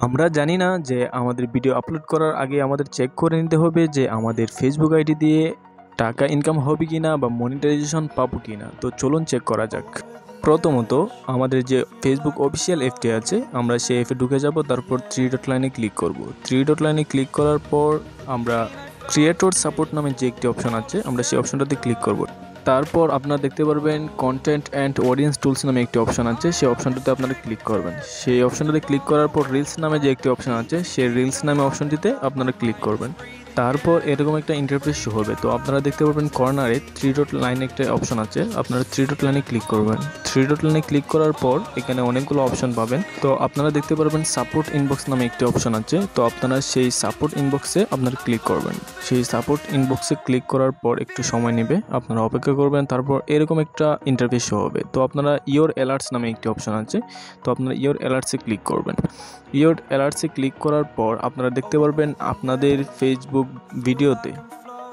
আমরা জানি না যে আমাদের ভিডিও আপলোড করার আগে আমাদের চেক করে নিতে হবে যে আমাদের ফেসবুক আইডি দিয়ে টাকা ইনকাম হবে কিনা বা মনিটাইজেশন পাবো কিনা। তো চলুন চেক করা যাক। প্রথমত আমাদের যে ফেসবুক অফিসিয়াল অ্যাপটি আছে আমরা সেই অ্যাপে ঢুকে যাব, তারপর 3 ডট লাইনে ক্লিক করব। 3 ডট লাইনে ক্লিক করার পর আমরা ক্রিয়েটর সাপোর্ট নামে যে একটি অপশন আছে আমরা সেই অপশনটাতে ক্লিক করব। তারপর আপনারা দেখতে পারবেন কন্টেন্ট অ্যান্ড অডিয়েন্স টুলস নামে একটি অপশন আছে, সেই অপশনটাতে আপনারা ক্লিক করবেন। সেই অপশনটাতে ক্লিক করার পর রিলস নামে যে একটি অপশন আছে সেই রিলস নামে অপশনটিতে আপনারা ক্লিক করবেন। তারপর এরকম একটা ইন্টারফেস শো হবে। তো আপনারা দেখতে পারবেন কর্নারে 3 ডট লাইন একটা অপশন আছে, আপনারা 3 ডট লাইনে ক্লিক করবেন। 3 ডট লাইনে ক্লিক করার পর এখানে অনেকগুলো অপশন পাবেন। তো আপনারা দেখতে পারবেন সাপোর্ট ইনবক্স নামে একটি অপশন আছে, তো আপনারা সেই সাপোর্ট ইনবক্সে আপনারা ক্লিক করবেন। সেই সাপোর্ট ইনবক্সে ক্লিক করার পর একটু সময় নেবে, আপনারা অপেক্ষা করবেন। তারপর এরকম একটা ইন্টারফেস শো হবে। তো আপনারা ইওর অ্যালার্টস নামে একটি অপশন আছে, তো আপনারা ইওর অ্যালার্টসে ক্লিক করবেন। ইওর অ্যালার্টসে ক্লিক করার পর আপনারা দেখতে পারবেন আপনাদের ফেসবুক ভিডিওতে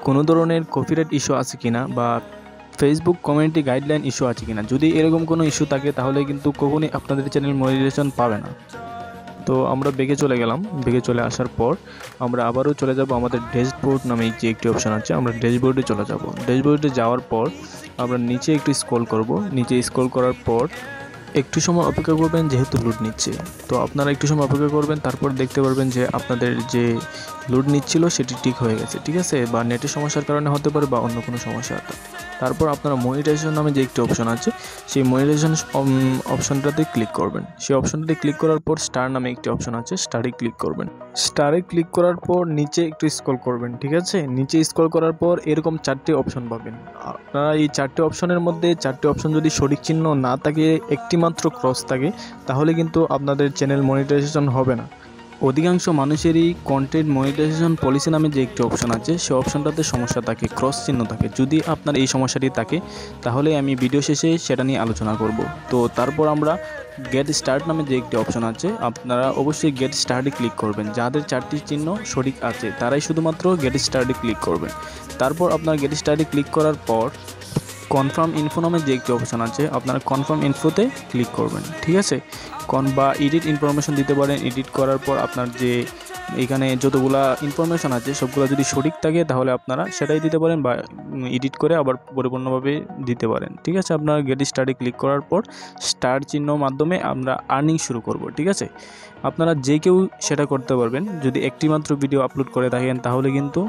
কোনো ধরনের কপিরাইট ইস্যু আছে কিনা বা ফেসবুক কমিউনিটি গাইডলাইন ইস্যু আছে কিনা। যদি এরকম কোনো ইস্যু থাকে তাহলে কিন্তু কখনোই আপনাদের চ্যানেল মনিটাইজেশন পাবে না। তো আমরা বেগে চলে গেলাম। বেগে চলে আসার পর আমরা আবারও চলে যাব আমাদের ড্যাশবোর্ড নামে যে একটি অপশন আছে, আমরা ড্যাশবোর্ডে চলে যাব। ড্যাশবোর্ডে যাওয়ার পর আমরা নিচে একটু স্ক্রল করব। নিচে স্ক্রল করার পর একটু সময় অপেক্ষা করবেন, যেহেতু লোড নিচ্ছে। তো আপনারা একটু সময় অপেক্ষা করবেন, তারপর দেখতে পারবেন যে আপনাদের যে লোড নিচ্ছিল সেটি ঠিক হয়ে গেছে, ঠিক আছে, বা নেটের সমস্যার কারণে হতে পারে বা অন্য কোনো সমস্যা হতে। তারপর আপনারা মনিটাইজেশন নামে যে একটি অপশন আছে সেই মনিটাইজেশন অপশনটাতে ক্লিক করবেন। সেই অপশনটাতে ক্লিক করার পর স্টার নামে একটি অপশন আছে, স্টারে ক্লিক করবেন। স্টারে ক্লিক করার পর নিচে একটু স্ক্রল করবেন, ঠিক আছে। নিচে স্ক্রল করার পর এরকম 4টে অপশন পাবেন। আপনারা এই 4টে অপশনের মধ্যে 4টে অপশন যদি সঠিক চিহ্ন না থাকে, একটি মাত্র ক্রস থাকে, তাহলে কিন্তু আপনাদের চ্যানেল মনিটাইজেশন হবে না। অধিকাংশ মানুষেরই কন্টেন্ট মনিটাইজেশন পলিসি নামে যে একটি অপশন আছে সেই অপশনটাতে সমস্যা থাকে, ক্রস চিহ্ন থাকে। যদি আপনার এই সমস্যাটি থাকে তাহলে আমি ভিডিও শেষে সেটা নিয়ে আলোচনা করব। তো তারপর আমরা গেট স্টার্ট নামে যে একটি অপশন আছে, আপনারা অবশ্যই গেট স্টার্টে ক্লিক করবেন। যাদের 4টি চিহ্ন সঠিক আছে তারাই শুধুমাত্র গেট স্টার্টে ক্লিক করবেন। তারপর আপনার গেট স্টার্টে ক্লিক করার পর কনফার্ম ইনফো নামে যে একটি অপশন আছে আপনারা কনফার্ম ইনফোতে ক্লিক করবেন, ঠিক আছে। বা এডিট ইনফরমেশন দিতে পারেন। এডিট করার পর আপনার যে এখানে যতগুলা ইনফরমেশন আছে সবগুলো যদি সঠিক থাকে তাহলে আপনারা সেটাই দিতে পারেন, বা এডিট করে আবার পরিপূর্ণভাবে দিতে পারেন, ঠিক আছে। আপনারা গেট স্টার্টে ক্লিক করার পর স্টার চিহ্ন মাধ্যমে আমরা আর্নিং শুরু করব, ঠিক আছে। আপনারা যে কেউ সেটা করতে পারবেন। যদি একটি মাত্র ভিডিও আপলোড করে থাকেন তাহলে কিন্তু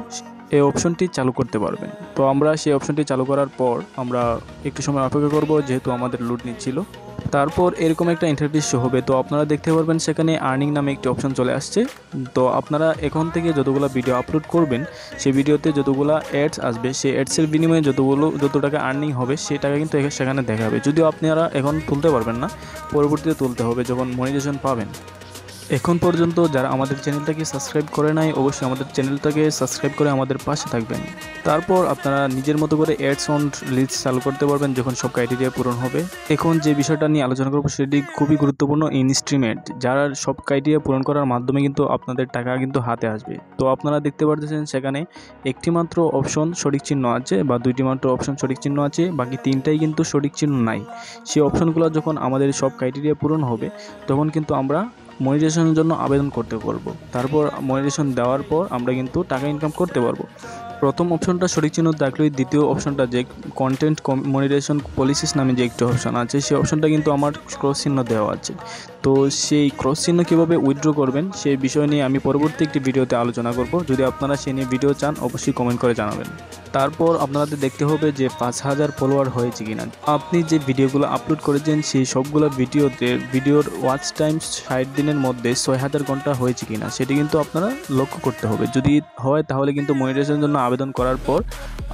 এই অপশনটি চালু করতে পারবেন। তো আমরা সেই অপশনটি চালু করার পর আমরা একটু সময় অপেক্ষা করব, যেহেতু আমাদের লোড নিচ্ছিল। তারপর এরকম একটা ইন্টারফেস শো হবে। তো আপনারা দেখতে পারবেন সেখানে আর্নিং নামে একটি অপশন চলে আসছে। তো আপনারা এখন থেকে যতগুলো ভিডিও আপলোড করবেন সেই ভিডিওতে যতগুলো অ্যাডস আসবে সেই অ্যাডসের বিনিময়ে যত টাকা আর্নিং হবে সেই টাকা কিন্তু সেখানে দেখাবে। যদিও আপনারা এখন তুলতে পারবেন না, পরবর্তীতে তুলতে হবে যখন মনিটাইজেশন পাবেন। এখন পর্যন্ত যারা আমাদের চ্যানেলটাকে সাবস্ক্রাইব করে নাই অবশ্যই আমাদের চ্যানেলটাকে সাবস্ক্রাইব করে আমাদের পাশে থাকবেন। তারপর আপনারা নিজের মতো করে অ্যাডস অন লিস্ট চালু করতে পারবেন যখন সব ক্রাইটেরিয়া পূরণ হবে। এখন যে বিষয়টা নিয়ে আলোচনা করব সেটি খুবই গুরুত্বপূর্ণ, ইনস্ট্রিমেন্ট। যারা সব ক্রাইটেরিয়া পূরণ করার মাধ্যমে কিন্তু আপনাদের টাকা কিন্তু হাতে আসবে। তো আপনারা দেখতে পাচ্ছেন সেখানে একটি মাত্র অপশন সঠিক চিহ্ন আছে বা 2টি মাত্র অপশন সঠিক চিহ্ন আছে, বাকি 3টাই কিন্তু সঠিক চিহ্ন নাই। সেই অপশনগুলো যখন আমাদের সব ক্রাইটেরিয়া পূরণ হবে তখন কিন্তু আমরা মনিটাইজেশনের জন্য আবেদন করতে পারবো। তারপর মনিটাইজেশন দেওয়ার পর আমরা কিন্তু টাকা ইনকাম করতে পারবো। প্রথম অপশনটা সঠিক চিহ্ন থাকলেই দ্বিতীয় অপশনটা যে কন্টেন্ট মনিটাইজেশন পলিসিস নামে যে একটি অপশন আছে সেই অপশনটা কিন্তু আমার ক্রস চিহ্ন দেওয়া আছে। তো সেই ক্রস চিহ্ন কীভাবে উইথড্র করবেন সেই বিষয় নিয়ে আমি পরবর্তী একটি ভিডিওতে আলোচনা করব। যদি আপনারা সে নিয়ে ভিডিও চান অবশ্যই কমেন্ট করে জানাবেন। তারপর আপনাদের দেখতে হবে যে 5000 ফলোয়ার হয়েছে কিনা। আপনি যে ভিডিওগুলো আপলোড করেছেন সেই সবগুলো ভিডিওর ওয়াচ টাইম 60 দিনের মধ্যে 6000 ঘন্টা হয়েছে কিনা সেটি কিন্তু আপনারা লক্ষ্য করতে হবে। যদি হয় তাহলে কিন্তু মনিটাইজেশনের জন্য আবেদন করার পর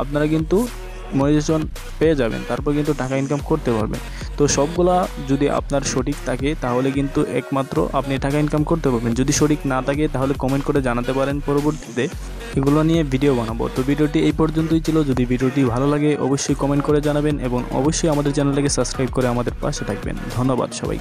আপনারা কিন্তু মনিটাইজেশন পেয়ে যাবেন, তারপর কিন্তু টাকা ইনকাম করতে পারবেন। তো সবগুলা যদি আপনার সঠিক থাকে তাহলে কিন্তু একমাত্র আপনি টাকা ইনকাম করতে পারবেন। যদি সঠিক না থাকে তাহলে কমেন্ট করে জানাতে পারেন, পরবর্তীতে এগুলো নিয়ে ভিডিও বানাবো। তো ভিডিওটি এই পর্যন্তই ছিল। যদি ভিডিওটি ভালো লাগে অবশ্যই কমেন্ট করে জানাবেন এবং অবশ্যই আমাদের চ্যানেলটাকে সাবস্ক্রাইব করে আমাদের পাশে থাকবেন। ধন্যবাদ সবাই।